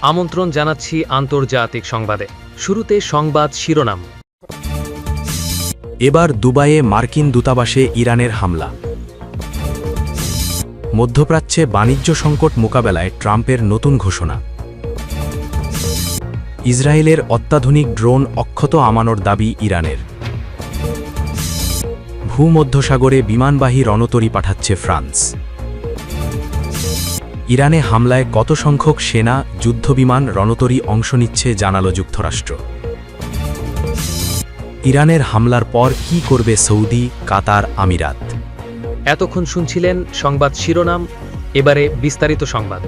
আমন্ত্রণ জানাচ্ছি আন্তর্জাতিক সংবাদে। শুরুতে সংবাদ শিরোনাম। এবার দুবাইয়ে মার্কিন দূতাবাসে ইরানের হামলা। মধ্যপ্রাচ্যে বাণিজ্য সংকট মোকাবেলায় ট্রাম্পের নতুন ঘোষণা। ইসরায়েলের অত্যাধুনিক ড্রোন অক্ষত আমানোর দাবি ইরানের। ভূমধ্যসাগরে বিমানবাহী রণতরী পাঠাচ্ছে ফ্রান্স। ইরানে হামলায় কত সংখ্যক সেনা, যুদ্ধবিমান, রণতরী অংশ নিচ্ছে জানালো যুক্তরাষ্ট্র। ইরানের হামলার পর কি করবে সৌদি, কাতার, আমিরাত? এতক্ষণ শুনছিলেন সংবাদ শিরোনাম, এবারে বিস্তারিত সংবাদ।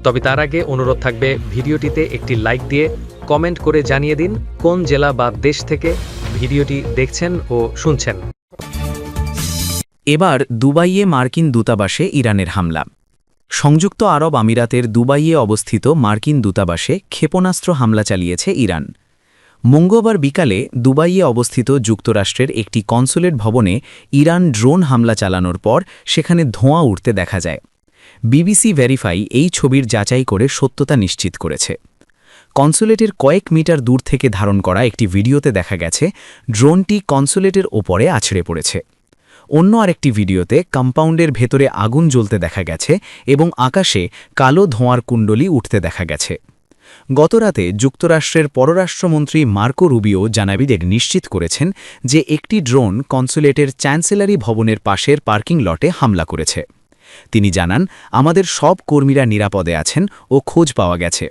তবে তার আগে অনুরোধ থাকবে ভিডিওটিতে একটি লাইক দিয়ে কমেন্ট করে জানিয়ে দিন কোন জেলা বা দেশ থেকে ভিডিওটি দেখছেন ও শুনছেন। এবার দুবাইয়ে মার্কিন দূতাবাসে ইরানের হামলা। সংযুক্ত আরব আমিরাতের দুবাইয়ে অবস্থিত মার্কিন দূতাবাসে ক্ষেপণাস্ত্র হামলা চালিয়েছে ইরান। মঙ্গলবার বিকালে দুবাইয়ে অবস্থিত যুক্তরাষ্ট্রের একটি কনসুলেট ভবনে ইরান ড্রোন হামলা চালানোর পর সেখানে ধোঁয়া উঠতে দেখা যায়। বিবিসি ভেরিফাই এই ছবির যাচাই করে সত্যতা নিশ্চিত করেছে। কনসুলেটের কয়েক মিটার দূর থেকে ধারণ করা একটি ভিডিওতে দেখা গেছে ড্রোনটি কনসুলেটের ওপরে আছড়ে পড়েছে। অন্য আরেকটি ভিডিওতে কম্পাউন্ডের ভেতরে আগুন জ্বলতে দেখা গেছে এবং আকাশে কালো ধোঁয়ার কুণ্ডলী উঠতে দেখা গেছে। গতরাতে যুক্তরাষ্ট্রের পররাষ্ট্রমন্ত্রী মার্কো রুবিও জানাবিদের নিশ্চিত করেছেন যে একটি ড্রোন কনসুলেটের চ্যান্সেলারি ভবনের পাশের পার্কিং লটে হামলা করেছে। তিনি জানান, আমাদের সব কর্মীরা নিরাপদে আছেন ও খোঁজ পাওয়া গেছে।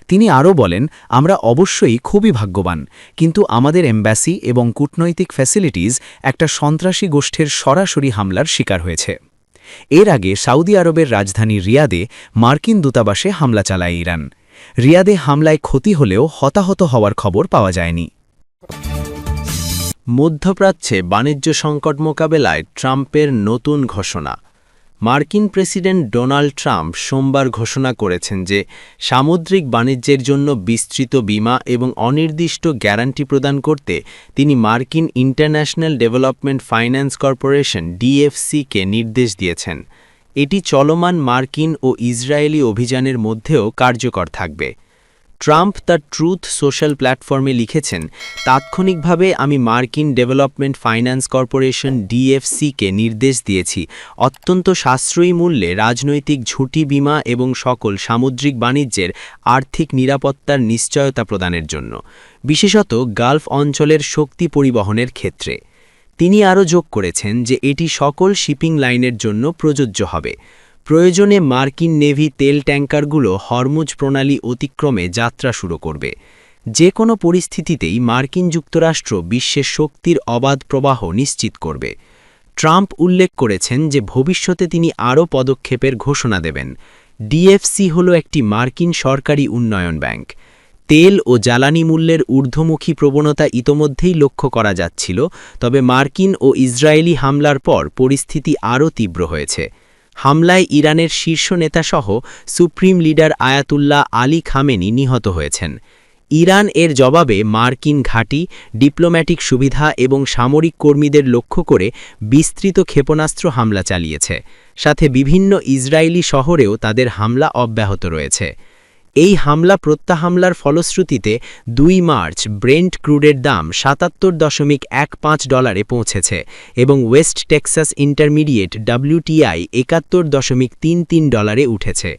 তিনি আরও বলেন, আমরা অবশ্যই খুবই ভাগ্যবান, কিন্তু আমাদের এম্বাসি এবং কূটনৈতিক ফ্যাসিলিটিজ একটা সন্ত্রাসী গোষ্ঠীর সরাসরি হামলার শিকার হয়েছে। এর আগে সৌদি আরবের রাজধানী রিয়াদে মার্কিন দূতাবাসে হামলা চালায় ইরান। রিয়াদে হামলায় ক্ষতি হলেও হতাহত হওয়ার খবর পাওয়া যায়নি। মধ্যপ্রাচ্যে বাণিজ্য সংকট মোকাবেলায় ট্রাম্পের নতুন ঘোষণা। মার্কিন প্রেসিডেন্ট ডোনাল্ড ট্রাম্প সোমবার ঘোষণা করেছেন যে সামুদ্রিক বাণিজ্যের জন্য বিস্তৃত বীমা এবং অনির্দিষ্ট গ্যারান্টি প্রদান করতে তিনি মার্কিন ইন্টারন্যাশনাল ডেভেলপমেন্ট ফাইন্যান্স কর্পোরেশন ডিএফসি-কে নির্দেশ দিয়েছেন। এটি চলমান মার্কিন ও ইসরায়েলি অভিযানের মধ্যেও কার্যকর থাকবে। ট্রাম্প তার ট্রুথ সোশ্যাল প্ল্যাটফর্মে লিখেছেন, তাৎক্ষণিকভাবে আমি মার্কিন ডেভেলপমেন্ট ফাইন্যান্স কর্পোরেশন ডিএফসি-কে নির্দেশ দিয়েছি অত্যন্ত সাশ্রয়ী মূল্যে রাজনৈতিক ঝুঁকি বীমা এবং সকল সামুদ্রিক বাণিজ্যের আর্থিক নিরাপত্তার নিশ্চয়তা প্রদানের জন্য, বিশেষত গালফ অঞ্চলের শক্তি পরিবহনের ক্ষেত্রে। তিনি আরও যোগ করেছেন যে এটি সকল শিপিং লাইনের জন্য প্রযোজ্য হবে। প্রয়োজনে মার্কিন নেভি তেল ট্যাঙ্কারগুলো হরমুজ প্রণালী অতিক্রমে যাত্রা শুরু করবে। যে কোনো পরিস্থিতিতেই মার্কিন যুক্তরাষ্ট্র বিশ্বের শক্তির অবাধ প্রবাহ নিশ্চিত করবে। ট্রাম্প উল্লেখ করেছেন যে ভবিষ্যতে তিনি আরও পদক্ষেপের ঘোষণা দেবেন। ডিএফসি হল একটি মার্কিন সরকারি উন্নয়ন ব্যাংক। তেল ও জ্বালানি মূল্যের ঊর্ধ্বমুখী প্রবণতা ইতোমধ্যেই লক্ষ্য করা যাচ্ছিল, তবে মার্কিন ও ইসরায়েলি হামলার পর পরিস্থিতি আরও তীব্র হয়েছে। হামলায় ইরানের শীর্ষ নেতাসহ supreme leader Ayatollah Ali Khamenei নিহত হয়েছেন। ইরান এর জবাবে মার্কিন ঘাঁটি, ডিপ্লোম্যাটিক সুবিধা এবং সামরিক কর্মীদের লক্ষ্য করে বিস্তৃত ক্ষেপণাস্ত্র হামলা চালিয়েছে। সাথে বিভিন্ন ইসরায়েলি শহরেও তাদের হামলা অব্যাহত রয়েছে। এই হামলা প্রত্যাহামলার ফলশ্রুতিতে ২ মার্চ ব্রেন্ট ক্রুডের দাম $৭৭.১৫ পৌঁছেছে এবং ওয়েস্ট টেক্সাস ইন্টারমিডিয়েট WTI $৭১.৩৩ উঠেছে।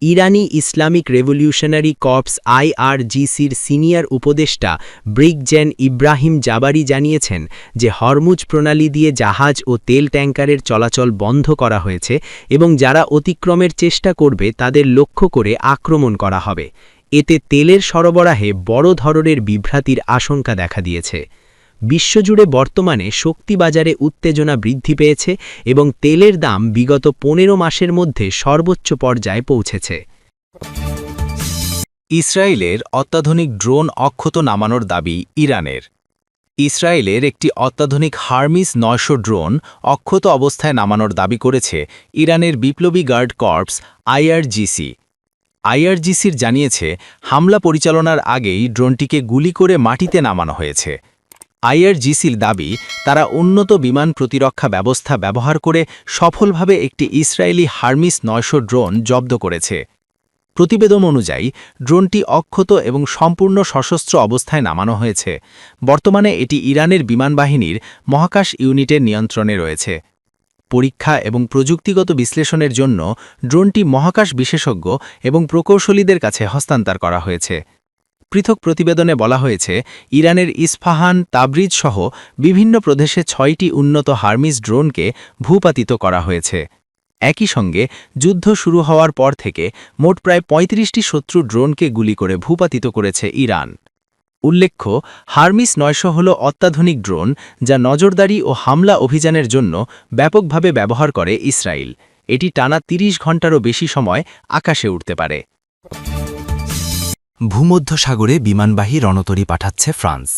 ইরানি ইসলামিক রেভলিউশনারি কর্পস IRGCর সিনিয়র উপদেষ্টা ব্রিগজেন ইব্রাহিম জাবারি জানিয়েছেন যে হরমুজ প্রণালী দিয়ে জাহাজ ও তেল ট্যাঙ্কারের চলাচল বন্ধ করা হয়েছে এবং যারা অতিক্রমের চেষ্টা করবে তাদের লক্ষ্য করে আক্রমণ করা হবে। এতে তেলের সরবরাহে বড় ধরনের বিভ্রাতির আশঙ্কা দেখা দিয়েছে। বিশ্বজুড়ে বর্তমানে শক্তি বাজারে উত্তেজনা বৃদ্ধি পেয়েছে এবং তেলের দাম বিগত ১৫ মাসের মধ্যে সর্বোচ্চ পর্যায়ে পৌঁছেছে। ইসরায়েলের অত্যাধুনিক ড্রোন অক্ষত নামানোর দাবি ইরানের। ইসরায়েলের একটি অত্যাধুনিক হারমিস ৯০০ ড্রোন অক্ষত অবস্থায় নামানোর দাবি করেছে ইরানের বিপ্লবী গার্ড কর্পস IRGC। IRGCর জানিয়েছে, হামলা পরিচালনার আগেই ড্রোনটিকে গুলি করে মাটিতে নামানো হয়েছে। IRGCর দাবি, তারা উন্নত বিমান প্রতিরক্ষা ব্যবস্থা ব্যবহার করে সফলভাবে একটি ইসরায়েলি হারমিস ৯০০ ড্রোন জব্দ করেছে। প্রতিবেদন অনুযায়ী ড্রোনটি অক্ষত এবং সম্পূর্ণ সশস্ত্র অবস্থায় নামানো হয়েছে। বর্তমানে এটি ইরানের বিমানবাহিনীর মহাকাশ ইউনিটের নিয়ন্ত্রণে রয়েছে। পরীক্ষা এবং প্রযুক্তিগত বিশ্লেষণের জন্য ড্রোনটি মহাকাশ বিশেষজ্ঞ এবং প্রকৌশলীদের কাছে হস্তান্তর করা হয়েছে। পৃথক প্রতিবেদনে বলা হয়েছে, ইরানের ইস্পাহান, তাবরিজ সহ বিভিন্ন প্রদেশে 6টি উন্নত হার্মিস ড্রোনকে ভূপাতিত করা হয়েছে। একই সঙ্গে যুদ্ধ শুরু হওয়ার পর থেকে মোট প্রায় 35টি শত্রু ড্রোনকে গুলি করে ভূপাতিত করেছে ইরান। উল্লেখ্য, হার্মিস 900 হল অত্যাধুনিক ড্রোন যা নজরদারি ও হামলা অভিযানের জন্য ব্যাপকভাবে ব্যবহার করে ইসরায়েল। এটি টানা 30 ঘণ্টারও বেশি সময় আকাশে উঠতে পারে। ভূমধ্যসাগরে বিমানবাহী রণতরী পাঠাচ্ছে ফ্রান্স।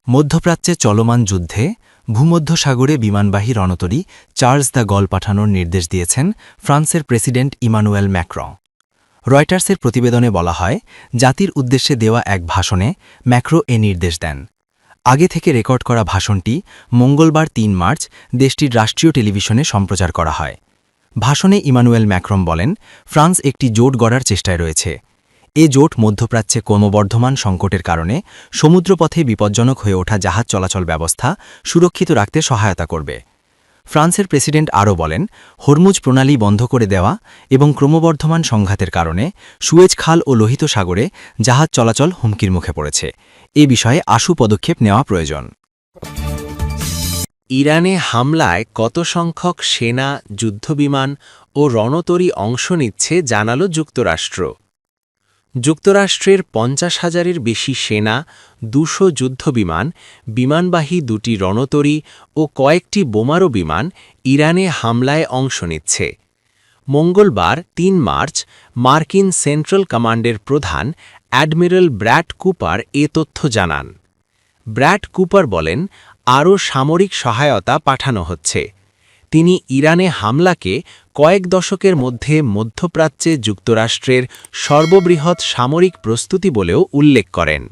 মধ্যপ্রাচ্যে চলমান যুদ্ধে ভূমধ্যসাগরে বিমানবাহী রণতরী চার্লস দ্য গল পাঠানোর নির্দেশ দিয়েছেন ফ্রান্সের প্রেসিডেন্ট ইমানুয়েল ম্যাক্রঁ। রয়টার্সের প্রতিবেদনে বলা হয়, জাতির উদ্দেশ্যে দেওয়া এক ভাষণে ম্যাক্রো এ নির্দেশ দেন। আগে থেকে রেকর্ড করা ভাষণটি মঙ্গলবার 3 মার্চ দেশটির রাষ্ট্রীয় টেলিভিশনে সম্প্রচার করা হয়। ভাষণে ইমানুয়েল ম্যাক্রঁ বলেন, ফ্রান্স একটি জোট গড়ার চেষ্টায় রয়েছে। এ জোট মধ্যপ্রাচ্যে ক্রমবর্ধমান সংকটের কারণে সমুদ্রপথে বিপজ্জনক হয়ে ওঠা জাহাজ চলাচল ব্যবস্থা সুরক্ষিত রাখতে সহায়তা করবে। ফ্রান্সের প্রেসিডেন্ট আরও বলেন, হরমুজ প্রণালী বন্ধ করে দেওয়া এবং ক্রমবর্ধমান সংঘাতের কারণে সুয়েজ খাল ও লোহিত সাগরে জাহাজ চলাচল হুমকির মুখে পড়েছে। এ বিষয়ে আশু পদক্ষেপ নেওয়া প্রয়োজন। ইরানে হামলায় কত সংখ্যক সেনা, যুদ্ধবিমান ও রণতরী অংশ নিচ্ছে জানালো যুক্তরাষ্ট্র। যুক্তরাষ্ট্রের 50,000-এর বেশি সেনা, 200 যুদ্ধবিমান, বিমানবাহী 2টি রণতরী ও কয়েকটি বোমারু বিমান ইরানে হামলায় অংশ নিচ্ছে। মঙ্গলবার 3 মার্চ মার্কিন সেন্ট্রাল কমান্ডের প্রধান অ্যাডমিরাল ব্র্যাড কুপার এ তথ্য জানান। ব্র্যাড কুপার বলেন, আরও সামরিক সহায়তা পাঠানো হচ্ছে। তিনি ইরানে হামলাকে কয়েক দশকের মধ্যে মধ্যপ্রাচ্যে যুক্তরাষ্ট্রের সর্ববৃহৎ সামরিক প্রস্তুতি বলেও উল্লেখ করেন।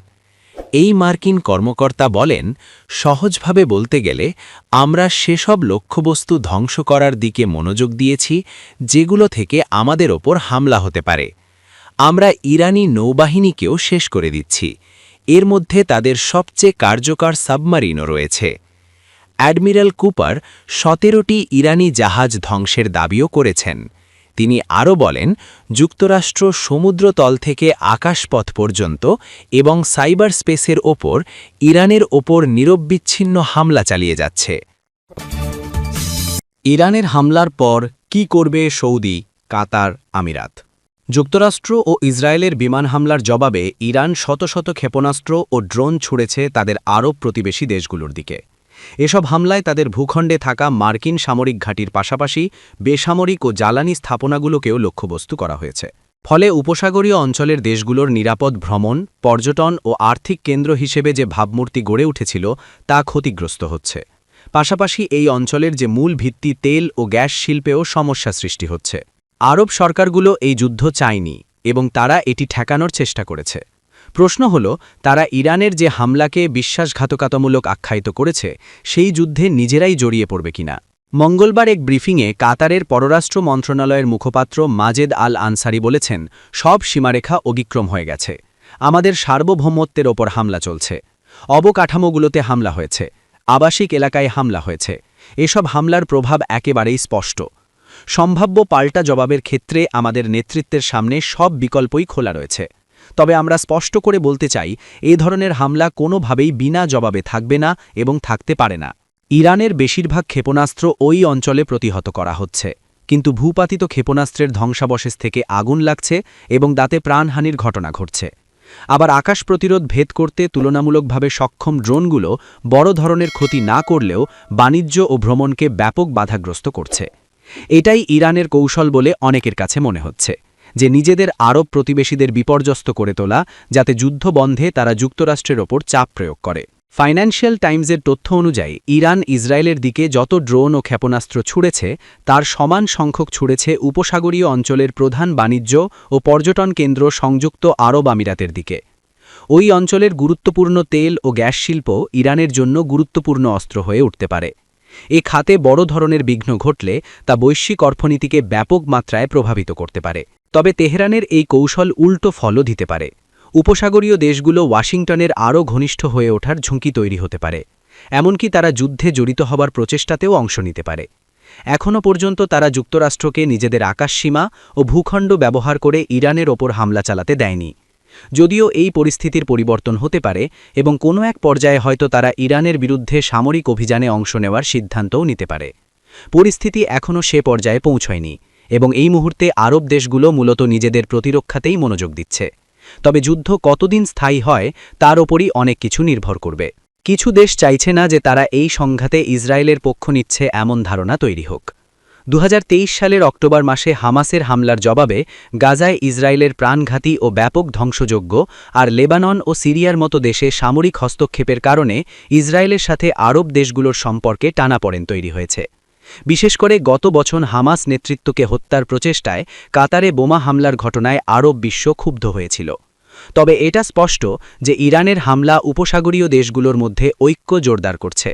এই মার্কিন কর্মকর্তা বলেন, সহজভাবে বলতে গেলে আমরা সেসব লক্ষ্যবস্তু ধ্বংস করার দিকে মনোযোগ দিয়েছি যেগুলো থেকে আমাদের ওপর হামলা হতে পারে। আমরা ইরানি নৌবাহিনীকেও শেষ করে দিচ্ছি। এর মধ্যে তাদের সবচেয়ে কার্যকর সাবমারিনও রয়েছে। অ্যাডমিরাল কুপার 17টি ইরানি জাহাজ ধ্বংসের দাবিও করেছেন। তিনি আরও বলেন, যুক্তরাষ্ট্র সমুদ্রতল থেকে আকাশপথ পর্যন্ত এবং সাইবার স্পেসের ওপর ইরানের ওপর নিরবিচ্ছিন্ন হামলা চালিয়ে যাচ্ছে। ইরানের হামলার পর কি করবে সৌদি, কাতার, আমিরাত? যুক্তরাষ্ট্র ও ইসরায়েলের বিমান হামলার জবাবে ইরান শত শত ক্ষেপণাস্ত্র ও ড্রোন ছুড়েছে তাদের আরব প্রতিবেশী দেশগুলোর দিকে। এসব হামলায় তাদের ভূখণ্ডে থাকা মার্কিন সামরিক ঘাঁটির পাশাপাশি বেসামরিক ও জ্বালানি স্থাপনাগুলোকেও লক্ষ্যবস্তু করা হয়েছে। ফলে উপসাগরীয় অঞ্চলের দেশগুলোর নিরাপদ ভ্রমণ, পর্যটন ও আর্থিক কেন্দ্র হিসেবে যে ভাবমূর্তি গড়ে উঠেছিল তা ক্ষতিগ্রস্ত হচ্ছে। পাশাপাশি এই অঞ্চলের যে মূল ভিত্তি তেল ও গ্যাস শিল্পেও সমস্যা সৃষ্টি হচ্ছে। আরব সরকারগুলো এই যুদ্ধ চায়নি এবং তারা এটি ঠেকানোর চেষ্টা করেছে। প্রশ্ন হল, তারা ইরানের যে হামলাকে বিশ্বাসঘাতকতামূলক আখ্যায়িত করেছে সেই যুদ্ধে নিজেরাই জড়িয়ে পড়বে কিনা। মঙ্গলবার এক ব্রিফিংয়ে কাতারের পররাষ্ট্র মন্ত্রণালয়ের মুখপাত্র মাজেদ আল আনসারি বলেছেন, সব সীমারেখা অতিক্রম হয়ে গেছে। আমাদের সার্বভৌমত্বের ওপর হামলা চলছে। অবকাঠামোগুলোতে হামলা হয়েছে, আবাসিক এলাকায় হামলা হয়েছে। এসব হামলার প্রভাব একেবারেই স্পষ্ট। সম্ভাব্য পাল্টা জবাবের ক্ষেত্রে আমাদের নেতৃত্বের সামনে সব বিকল্পই খোলা রয়েছে। তবে আমরা স্পষ্ট করে বলতে চাই, এ ধরনের হামলা কোনোভাবেই বিনা জবাবে থাকবে না এবং থাকতে পারে না। ইরানের বেশিরভাগ ক্ষেপণাস্ত্র ওই অঞ্চলে প্রতিহত করা হচ্ছে, কিন্তু ভূপাতিত ক্ষেপণাস্ত্রের ধ্বংসাবশেষ থেকে আগুন লাগছে এবং তাতে প্রাণহানির ঘটনা ঘটছে। আবার আকাশ প্রতিরোধ ভেদ করতে তুলনামূলকভাবে সক্ষম ড্রোনগুলো বড় ধরনের ক্ষতি না করলেও বাণিজ্য ও ভ্রমণকে ব্যাপক বাধাগ্রস্ত করছে। এটাই ইরানের কৌশল বলে অনেকের কাছে মনে হচ্ছে, যে নিজেদের আরব প্রতিবেশীদের বিপর্যস্ত করে তোলা, যাতে যুদ্ধ বন্ধে তারা যুক্তরাষ্ট্রের ওপর চাপ প্রয়োগ করে। ফাইন্যান্সিয়াল টাইমসের তথ্য অনুযায়ী ইরান ইসরায়েলের দিকে যত ড্রোন ও ক্ষেপণাস্ত্র ছুড়েছে তার সমান সংখ্যক ছুড়েছে উপসাগরীয় অঞ্চলের প্রধান বাণিজ্য ও পর্যটন কেন্দ্র সংযুক্ত আরব আমিরাতের দিকে। ওই অঞ্চলের গুরুত্বপূর্ণ তেল ও গ্যাস শিল্প ইরানের জন্য গুরুত্বপূর্ণ অস্ত্র হয়ে উঠতে পারে। এ খাতে বড় ধরনের বিঘ্ন ঘটলে তা বৈশ্বিক অর্থনীতিকে ব্যাপক মাত্রায় প্রভাবিত করতে পারে। তবে তেহরানের এই কৌশল উল্টো ফলও দিতে পারে। উপসাগরীয় দেশগুলো ওয়াশিংটনের আরও ঘনিষ্ঠ হয়ে ওঠার ঝুঁকি তৈরি হতে পারে, এমনকি তারা যুদ্ধে জড়িত হবার প্রচেষ্টাতেও অংশ নিতে পারে। এখনও পর্যন্ত তারা যুক্তরাষ্ট্রকে নিজেদের আকাশসীমা ও ভূখণ্ড ব্যবহার করে ইরানের ওপর হামলা চালাতে দেয়নি। যদিও এই পরিস্থিতির পরিবর্তন হতে পারে এবং কোনো এক পর্যায়ে হয়তো তারা ইরানের বিরুদ্ধে সামরিক অভিযানে অংশ নেওয়ার সিদ্ধান্তও নিতে পারে। পরিস্থিতি এখনও সে পর্যায়ে পৌঁছয়নি এবং এই মুহূর্তে আরব দেশগুলো মূলত নিজেদের প্রতিরক্ষাতেই মনোযোগ দিচ্ছে। তবে যুদ্ধ কতদিন স্থায়ী হয় তার ওপরই অনেক কিছু নির্ভর করবে। কিছু দেশ চাইছে না যে তারা এই সংঘাতে ইসরায়েলের পক্ষ নিচ্ছে এমন ধারণা তৈরি হোক। 2023 সালের অক্টোবর মাসে হামাসের হামলার জবাবে গাজায় ইসরায়েলের প্রাণঘাতী ও ব্যাপক ধ্বংসযজ্ঞ আর লেবানন ও সিরিয়ার মতো দেশে সামরিক হস্তক্ষেপের কারণে ইসরায়েলের সাথে আরব দেশগুলোর সম্পর্কে টানাপড়েন তৈরি হয়েছে। বিশেষ করে গত বছর হামাস নেতৃত্বকে হত্যার প্রচেষ্টায় কাতারে বোমা হামলার ঘটনায় আরব বিশ্ব ক্ষুব্ধ হয়েছিল। তবে এটা স্পষ্ট যে ইরানের হামলা উপসাগরীয় দেশগুলোর মধ্যে ঐক্য জোরদার করছে।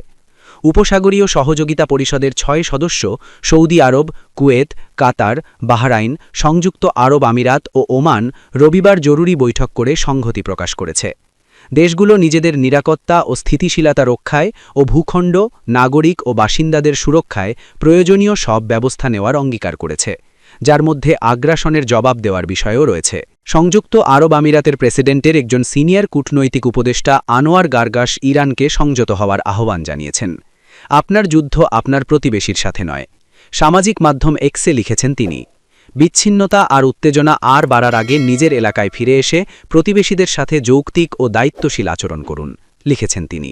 উপসাগরীয় সহযোগিতা পরিষদের 6 সদস্য সৌদি আরব, কুয়েত, কাতার, বাহরাইন, সংযুক্ত আরব আমিরাত ও ওমান রবিবার জরুরি বৈঠক করে সংহতি প্রকাশ করেছে। দেশগুলো নিজেদের নিরাপত্তা ও স্থিতিশীলতা রক্ষায় ও ভূখণ্ড, নাগরিক ও বাসিন্দাদের সুরক্ষায় প্রয়োজনীয় সব ব্যবস্থা নেওয়ার অঙ্গীকার করেছে, যার মধ্যে আগ্রাসনের জবাব দেওয়ার বিষয়ও রয়েছে। সংযুক্ত আরব আমিরাতের প্রেসিডেন্টের একজন সিনিয়র কূটনৈতিক উপদেষ্টা আনোয়ার গার্গাস ইরানকে সংযত হওয়ার আহ্বান জানিয়েছেন। আপনার যুদ্ধ আপনার প্রতিবেশীর সাথে নয়, সামাজিক মাধ্যম এক্সে লিখেছেন তিনি। বিচ্ছিন্নতা আর উত্তেজনা আর বাড়ার আগে নিজের এলাকায় ফিরে এসে প্রতিবেশীদের সাথে যৌক্তিক ও দায়িত্বশীল আচরণ করুন, লিখেছেন তিনি।